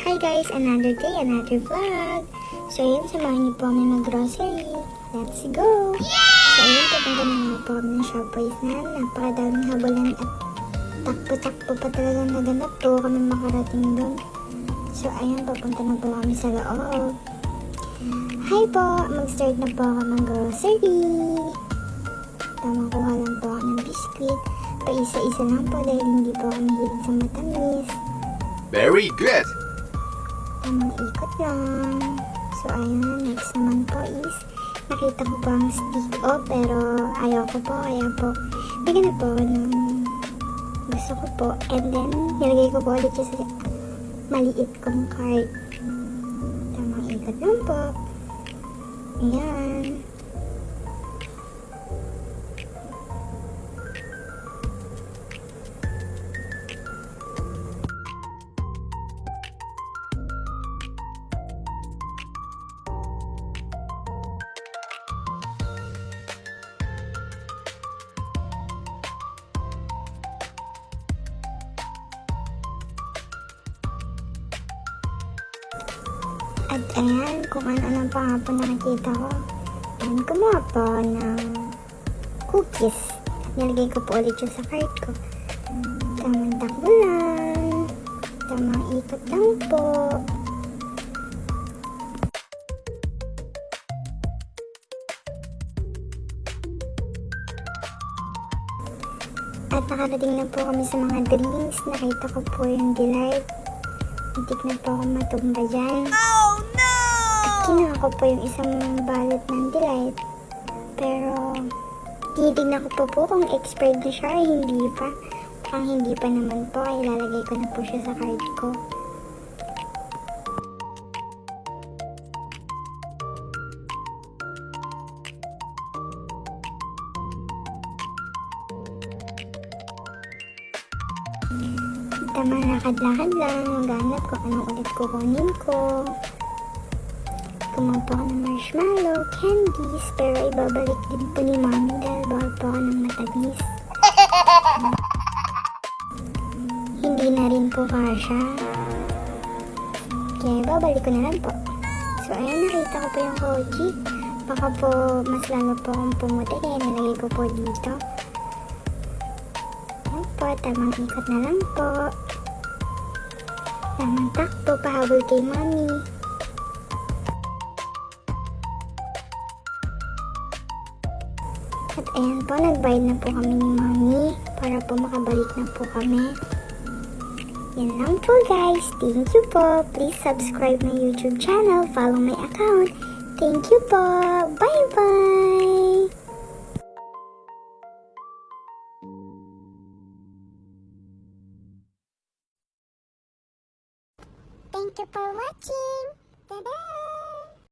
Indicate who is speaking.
Speaker 1: Hi guys! Another day, another vlog! So ayun, samahan niyo po kami mag-grocery. Let's go! So ayun, papunta na nga po kami ng Shopwise na napakadaming habulan at takbo-takbo pa talagang naganap po kami makarating doon. So ayun, papunta na po kami sa loob. Hi po! Mag-start na po ako mag-grocery. Kuha lang po ako ng biscuit. Pa-isa-isa lang po dahil hindi po ako mahilig sa matamis.
Speaker 2: Very good!
Speaker 1: Tamang ikot lang. So ayun, next naman po is nakita ko po ang stick pero ayaw ko po, kaya po bigyan na po ako ng gusto ko po, and then nilagay ko po ulit sa maliit kong cart. Tamang ikot lang po. Ayan. At ayan, kung ano-ano pa nga po nakikita ko. Ayan, kumuha po ng cookies. At nilagay ko po ulit yun sa cart ko. Tamang takbo lang. Tamang ikot lang po. At nakarating na po kami sa mga drinks. Nakita ko po yung Delight. Hindi na po ako matumba dyan.
Speaker 2: Oh no!
Speaker 1: At kinuha ko po yung isang balot ng Delight. Pero, tinitignan ko po kung expired na siya ay hindi pa. Kung hindi pa naman po, ay ilalagay ko na po siya sa card ko. Tama, lakad-lakad lang, maghanap kung anong ulit kukunin ko. Kumuha po ako ng marshmallow, candies, pero ibabalik din po ni Mommy dahil bawal po ako ng matamis. Hindi na rin po kasha. Kaya babalik ko na lang po. So ayun, nakita ko po yung koji. Baka po mas lalo po akong pumuti kaya nilagay ko po dito. Ayan po, tamang ikot na lang po. Tamang takbo, pahabol kay Mommy. At ayan po, nagbayad na po kami ni Mommy para po makabalik na po kami. Yan lang po guys. Thank you po. Please subscribe my YouTube channel. Follow my account. Thank you po. Bye-bye. Thank you for watching. Bye-bye.